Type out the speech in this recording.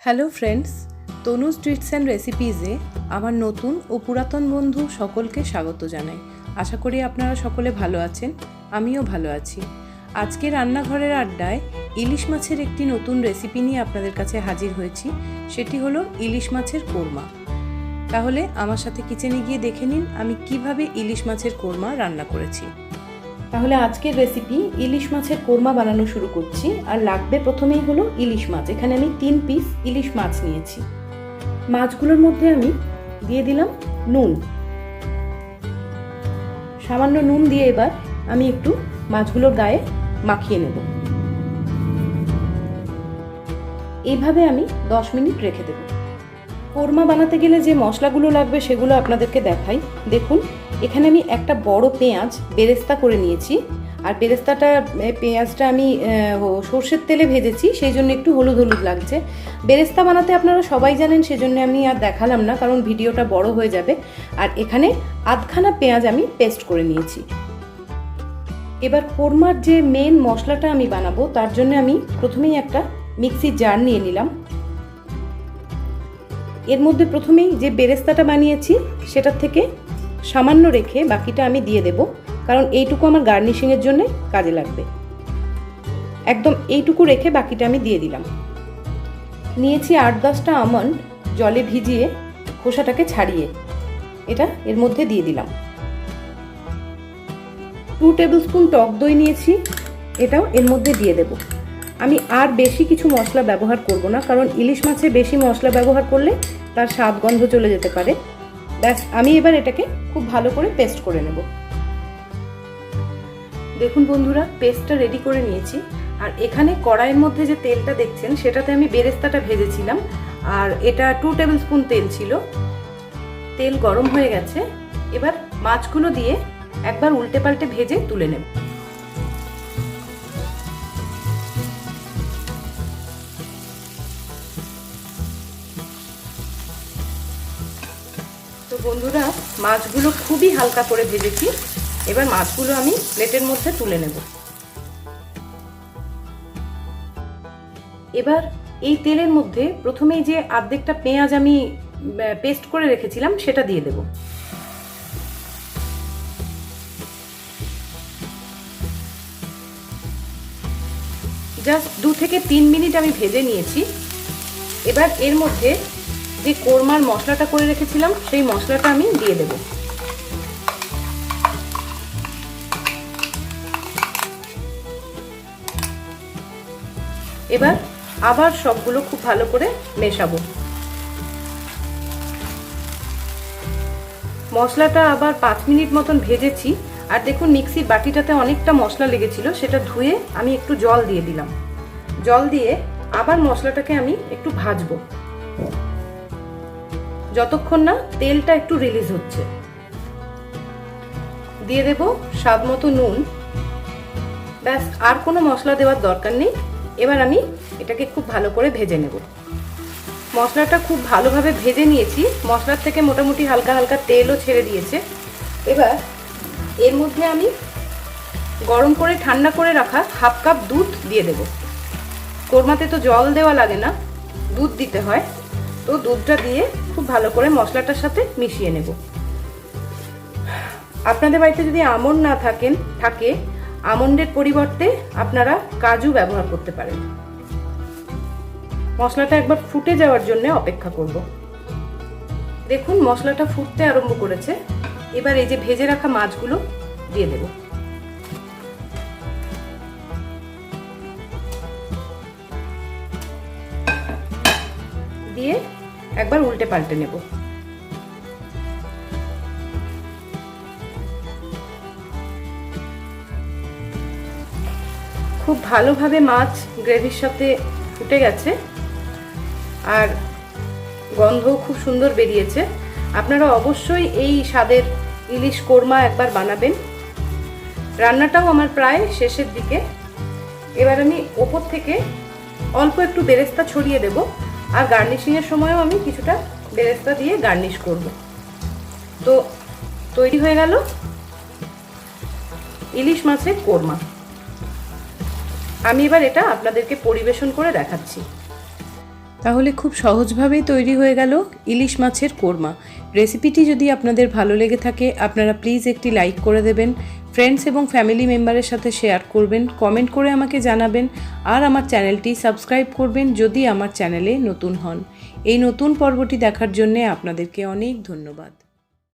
Hello friends, Tanu treats and রেসিপিজে আমার নতুন ও পুরাতন বন্ধু সকলকে স্বাগত জানাই। আশা করি আপনারা সকলে ভালো আছেন, আমিও ভালো আছি। আজকে রান্নাঘরের আড্ডায় ইলিশ মাছের একটি নতুন রেসিপি নিয়ে আপনাদের কাছে হাজির হয়েছি। সেটি হলো ইলিশ মাছের কোরমা। তাহলে আমার সাথে কিচেনে গিয়ে দেখে নিন আমি কিভাবে ইলিশ মাছের কোরমা রান্না করেছি। তাহলে আজকের রেসিপি ইলিশ মাছের কোরমা বানানো শুরু করছি। আর লাগবে প্রথমেই হলো ইলিশ মাছ। এখানে আমি 3 পিস ইলিশ মাছ নিয়েছি। মাছগুলোর মধ্যে আমি দিয়ে দিলাম নুন, সামান্য নুন দিয়ে এবার আমি একটু মাছগুলোর গায়ে মাখিয়ে নেব। এইভাবে আমি 10 মিনিট রেখে দেব। কোরমা বানাতে গেলে যে মশলাগুলো লাগবে সেগুলো আপনাদেরকে দেখাই। দেখুন, এখানে আমি একটা বড় পেঁয়াজ বেরেস্তা করে নিয়েছি। আর পেঁয়াজটা আমি সর্ষের তেলে ভেজেছি, সেই জন্য একটু হলুদ হলুদ লাগছে। বেরেস্তা বানাতে আপনারা সবাই জানেন, সেজন্য আমি আর দেখালাম না, কারণ ভিডিওটা বড় হয়ে যাবে। আর এখানে আধখানা পেঁয়াজ আমি পেস্ট করে নিয়েছি। এবার কোরমার যে মেন মশলাটা আমি বানাবো, তার জন্য আমি প্রথমেই একটা মিক্সির জার নিয়ে নিলাম। এর মধ্যে প্রথমেই যে বেরেস্তাটা বানিয়েছি সেটার থেকে সামান্য রেখে বাকিটা আমি দিয়ে দেব, কারণ এইটুকু আমার গার্নিশিংয়ের জন্য কাজে লাগবে। একদম এইটুকু রেখে বাকিটা আমি দিয়ে দিলাম। নিয়েছি 8-10টা আমন্ড, জলে ভিজিয়ে খোসাটাকে ছাড়িয়ে এটা এর মধ্যে দিয়ে দিলাম। 2 টেবিল স্পুন টক দই নিয়েছি, এটাও এর মধ্যে দিয়ে দেব। আমি আর বেশি কিছু মশলা ব্যবহার করব না, কারণ ইলিশ মাছে বেশি মশলা ব্যবহার করলে তার স্বাদ গন্ধ চলে যেতে পারে। ব্যাস, আমি এবার এটাকে খুব ভালো করে পেস্ট করে নেব। দেখুন বন্ধুরা, পেস্টটা রেডি করে নিয়েছি। আর এখানে কড়াইয়ের মধ্যে যে তেলটা দেখছেন, সেটাতে আমি বেরেস্তাটা ভেজেছিলাম। আর এটা 2 টেবিল স্পুন তেল ছিল। তেল গরম হয়ে গেছে। এবার মাছগুলো দিয়ে একবার উল্টে পাল্টে ভেজে তুলে নেব। তো বন্ধুরা, মাছগুলো খুবই হালকা করে ভেজেছি। এবার মাছগুলো আমি প্লেটের মধ্যে তুলে নেব। এবার এই তেলের মধ্যে প্রথমেই যে অর্ধেকটা পেঁয়াজ আমি পেস্ট করে রেখেছিলাম সেটা দিয়ে দেব। জাস্ট 2 থেকে 3 মিনিট আমি ভেজে নিয়েছি। এবার এর মধ্যে যে কোরমার মশলাটা করে রেখেছিলাম সেই মশলাটা আমি দিয়ে দেব। এবার আবার সবগুলো খুব ভালো করে মেশাবো। মশলাটা আবার 5 মিনিট মতন ভেজেছি। আর দেখুন, মিক্সির বাটিটাতে অনেকটা মশলা লেগেছিল, সেটা ধুয়ে আমি একটু জল দিয়ে দিলাম। জল দিয়ে আবার মশলাটাকে আমি একটু ভাজবো, যতক্ষণ না তেলটা একটু রিলিজ হচ্ছে। দিয়ে দেব স্বাদ মতো নুন। ব্যাস, আর কোনো মশলা দেওয়ার দরকার নেই। এবার আমি এটাকে খুব ভালো করে ভেজে নেব। মশলাটা খুব ভালোভাবে ভেজে নিয়েছি। মশলার থেকে মোটামুটি হালকা হালকা তেলও ছেড়ে দিয়েছে। এবার এর মধ্যে আমি গরম করে ঠান্ডা করে রাখা 1/2 কাপ দুধ দিয়ে দেব। কোরমাতে তো জল দেওয়া লাগে না, দুধ দিতে হয়। তো দুধটা দিয়ে খুব ভালো করে মশলাটার সাথে মিশিয়ে নেব। আপনাদের বাড়িতে যদি আমন্ড না থাকে আমন্ডের পরিবর্তে আপনারা কাজু ব্যবহার করতে পারেন। মশলাটা একবার ফুটে যাওয়ার জন্য অপেক্ষা করব। দেখুন, মশলাটা ফুটতে আরম্ভ করেছে। এবার এই যে ভেজে রাখা মাছগুলো দিয়ে দেব। দিয়ে একবার উল্টে পাল্টে নেব। খুব ভালোভাবে মাছ গ্রেভির সাথে ফুটে গেছে আর গন্ধও খুব সুন্দর বেরিয়েছে। আপনারা অবশ্যই এই স্বাদের ইলিশ কোরমা একবার বানাবেন। রান্নাটাও আমার প্রায় শেষের দিকে। এবার আমি ওপর থেকে অল্প একটু বেরেস্তা ছড়িয়ে দেব। আর গার্নিশিংয়ের সময়ও আমি কিছুটা বেরেস্তা দিয়ে গার্নিশ করব। তো তৈরি হয়ে গেল ইলিশ মাছের কোরমা। আমি এবার এটা আপনাদেরকে পরিবেশন করে দেখাচ্ছি। তাহলে খুব সহজভাবেই তৈরি হয়ে গেল ইলিশ মাছের কোরমা। রেসিপিটি যদি আপনাদের ভালো লেগে থাকে আপনারা প্লিজ একটি লাইক করে দেবেন, ফ্রেন্ডস এবং ফ্যামিলি মেম্বারের সাথে শেয়ার করবেন, কমেন্ট করে আমাকে জানাবেন আর আমার চ্যানেলটি সাবস্ক্রাইব করবেন যদি আমার চ্যানেলে নতুন হন। এই নতুন পর্বটি দেখার জন্য আপনাদেরকে অনেক ধন্যবাদ।